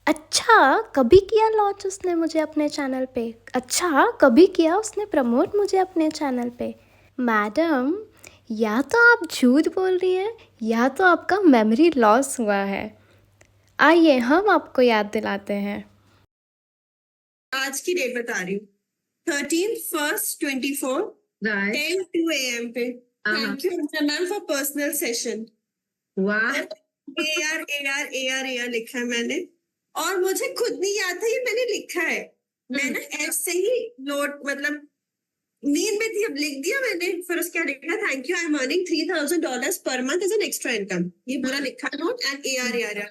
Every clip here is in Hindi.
अच्छा, कभी किया लॉन्च उसने मुझे अपने चैनल पे। अच्छा, कभी किया उसने प्रमोट मुझे अपने चैनल पे। मैडम, या तो आप झूठ बोल रही हैं या तो आपका मेमोरी लॉस हुआ है। आइए हम आपको याद दिलाते हैं। आज की डेट बता रही हूँ, 13/1/24 Right. 10:02 AM पे। Thank you ma'am for personal session. वाह AR लिखा है मैंने, और मुझे खुद नहीं याद था ये मैंने लिखा है। मैं ना ऐसे ही नोट, मतलब नींद में थी, अब लिख दिया मैंने। फिर उसके बाद लिखा, thank you, I am earning $3,000 per month as an extra income. ये पूरा लिखा नोट एंड AR।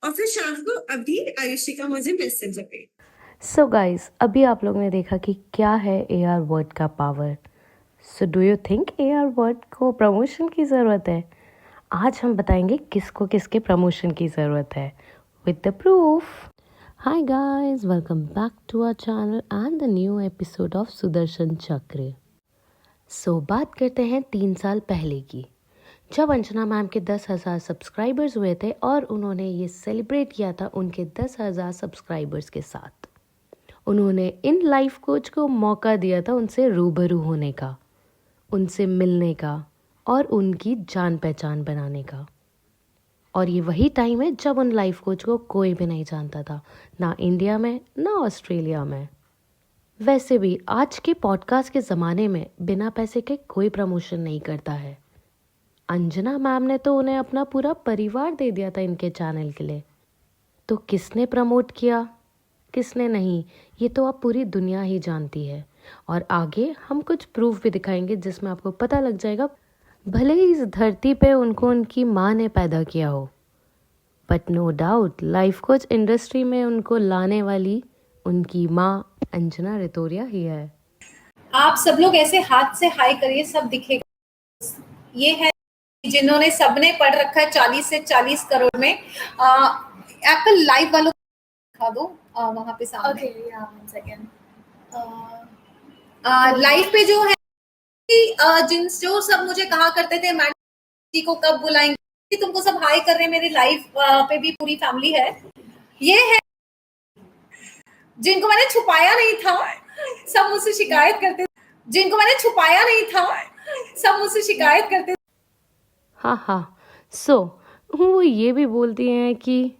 और फिर शाम को अभी आयुषी का मुझे मैसेज है। सो गाइस, अभी आप लोगों ने देखा कि क्या है AR वर्ड का power. So do you think AR word को प्रमोशन की ज़रूरत है? आज हम बताएंगे किसको किसके प्रमोशन की ज़रूरत है with the proof. Hi guys, welcome back to our channel and the new episode of Sudarshan Chakra. सो बात करते हैं 3 साल पहले की, जब अंजना मैम के 10,000 सब्सक्राइबर्स हुए थे और उन्होंने ये सेलिब्रेट किया था उनके 10,000 सब्सक्राइबर्स के साथ। उन्होंने इन लाइफ कोच को मौका दिया था उनसे रूबरू होने का, उनसे मिलने का और उनकी जान पहचान बनाने का। और ये वही टाइम है जब उन लाइफ कोच को कोई भी नहीं जानता था, ना इंडिया में ना ऑस्ट्रेलिया में। वैसे भी आज के पॉडकास्ट के ज़माने में बिना पैसे के कोई प्रमोशन नहीं करता है। अंजना मैम ने तो उन्हें अपना पूरा परिवार दे दिया था इनके चैनल के लिए। तो किसने प्रमोट किया, किसने नहीं, ये तो आप पूरी दुनिया ही जानती है। और आगे हम कुछ प्रूफ भी दिखाएंगे जिसमें आपको पता लग जाएगा, भले ही इस धरती पे उनको उनकी माँ ने पैदा किया हो, but no doubt life coach industry में उनको लाने वाली उनकी माँ अंजना रितोरिया ही है। आप सब लोग ऐसे हाथ से हाई करिए, सब दिखेगा। ये है जिन्होंने सबने पढ़ रखा है 40 से 40 करोड़ में। एप्पल लाइव वालों को दिखा दो वहां पे सामने। Okay, yeah, 1 second. लाइव पे जो है जिन जो सब मुझे कहा करते थे मैडम जी को कब बुलाएंगे, तुमको सब हाई कर रहे हैं। मेरे लाइव पे भी पूरी फैमिली है। ये है जिनको मैंने छुपाया नहीं था, सब मुझसे शिकायत करते, जिनको मैंने छुपाया नहीं था, सब मुझसे शिकायत करते। हाँ, सो वो ये भी बोलती हैं कि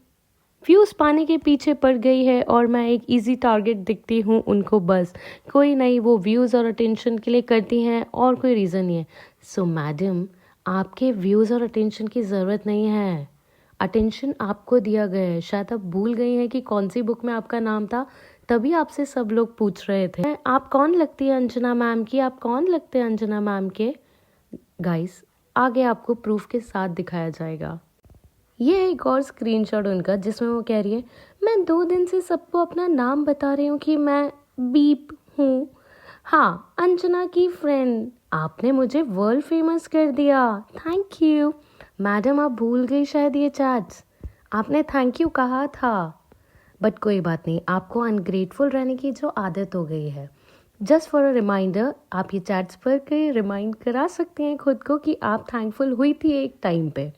व्यूज़ पाने के पीछे पड़ गई है और मैं एक इजी टारगेट दिखती हूँ उनको, बस कोई नहीं, वो व्यूज़ और अटेंशन के लिए करती हैं और कोई रीज़न नहीं है। सो मैडम, आपके व्यूज़ और अटेंशन की ज़रूरत नहीं है। अटेंशन आपको दिया गया है। शायद आप भूल गई हैं कि कौन सी बुक में आपका नाम था, तभी आपसे सब लोग पूछ रहे थे आप कौन लगती है अंजना मैम की, आप कौन लगते हैं अंजना मैम के। गाइस, आगे आपको प्रूफ के साथ दिखाया जाएगा। ये है एक और स्क्रीनशॉट उनका जिसमें वो कह रही है, मैं 2 दिन से सबको अपना नाम बता रही हूँ कि मैं बीप हूँ। हाँ, अंजना की फ्रेंड, आपने मुझे वर्ल्ड फेमस कर दिया, थैंक यू। मैडम, आप भूल गई शायद ये चैट्स, आपने थैंक यू कहा था। बट कोई बात नहीं, आपको अनग्रेटफुल रहने की जो आदत हो गई है। जस्ट फॉर अ रिमाइंडर, आप ये चैट्स पर के रिमाइंड करा सकते हैं खुद को कि आप थैंकफुल हुई थी एक टाइम पे,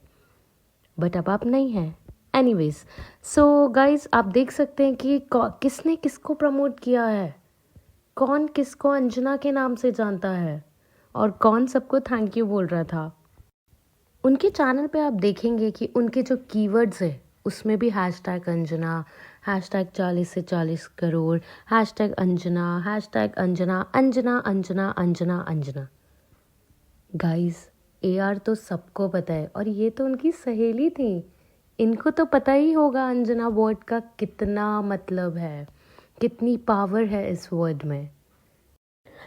बट अब आप नहीं हैं। एनीवेज, सो गाइज, आप देख सकते हैं कि किसने किसको प्रमोट किया है, कौन किसको अंजना के नाम से जानता है और कौन सबको थैंक यू बोल रहा था। उनके चैनल पे आप देखेंगे कि उनके जो कीवर्ड्स है उसमें भी हैशटैग अंजना, हैशटैग 40 से 40 crore, hashtag Anjana, hashtag Anjana, Anjana Anjana Anjana Anjana. Guys, AR तो सबको पता है और ये तो उनकी सहेली थी, इनको तो पता ही होगा अंजना वर्ड का कितना मतलब है, कितनी पावर है इस वर्ड में।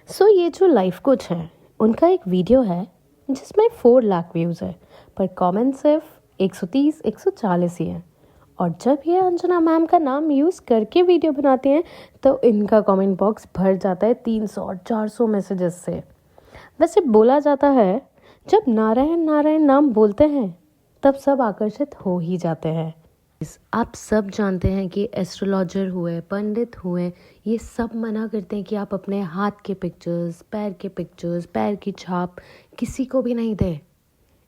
सो ये जो लाइफ कोच है उनका एक वीडियो है जिसमें 4 लाख व्यूज़ है, पर कमेंट सिर्फ 130-140 ही है। और जब ये अंजना मैम का नाम यूज़ करके वीडियो बनाते हैं तो इनका कमेंट बॉक्स भर जाता है 300 और 400 मैसेजेस से। वैसे बोला जाता है, जब नारायण नारायण नाम बोलते हैं तब सब आकर्षित हो ही जाते हैं। आप सब जानते हैं कि एस्ट्रोलॉजर हुए, पंडित हुए, ये सब मना करते हैं कि आप अपने हाथ के पिक्चर्स, पैर के पिक्चर्स, पैर की छाप किसी को भी नहीं दे।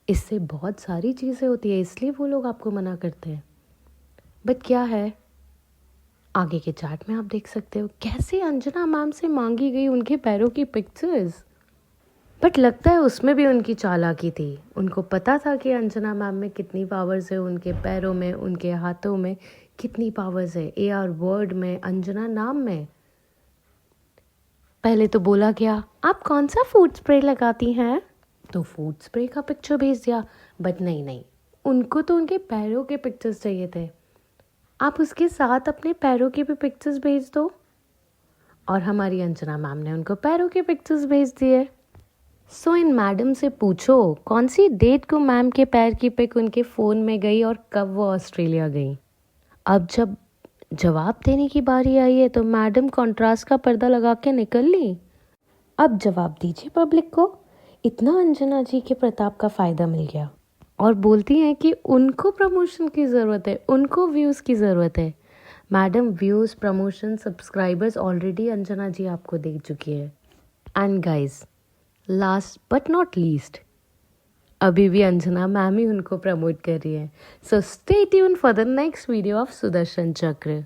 इससे बहुत सारी चीज़ें होती है, इसलिए वो लोग आपको मना करते हैं। बट क्या है, आगे के चार्ट में आप देख सकते हो कैसे अंजना मैम से मांगी गई उनके पैरों की पिक्चर्स। बट लगता है उसमें भी उनकी चालाकी थी। उनको पता था कि अंजना मैम में कितनी पावर्स है, उनके पैरों में, उनके हाथों में कितनी पावर्स है, AR वर्ड में, अंजना नाम में। पहले तो बोला गया आप कौन सा फूड स्प्रे लगाती हैं, तो फूड स्प्रे का पिक्चर भेज दिया। बट नहीं, उनको तो उनके पैरों के पिक्चर्स चाहिए थे। आप उसके साथ अपने पैरों के भी पिक्चर्स भेज दो। और हमारी अंजना मैम ने उनको पैरों के पिक्चर्स भेज दिए। सो इन मैडम से पूछो कौन सी डेट को मैम के पैर की पिक उनके फ़ोन में गई और कब वो ऑस्ट्रेलिया गई। अब जब जवाब देने की बारी आई है तो मैडम कॉन्ट्रास्ट का पर्दा लगा के निकल ली। अब जवाब दीजिए पब्लिक को। इतना अंजना जी के प्रताप का फ़ायदा मिल गया और बोलती हैं कि उनको प्रमोशन की ज़रूरत है, उनको व्यूज़ की ज़रूरत है। Madam views, promotion, subscribers already Anjana ji आपको दे चुकी है। And guys, last but not least, अभी भी अंजना मैम ही उनको प्रमोट कर रही है। So stay tune for the next video of Sudarshan चक्र।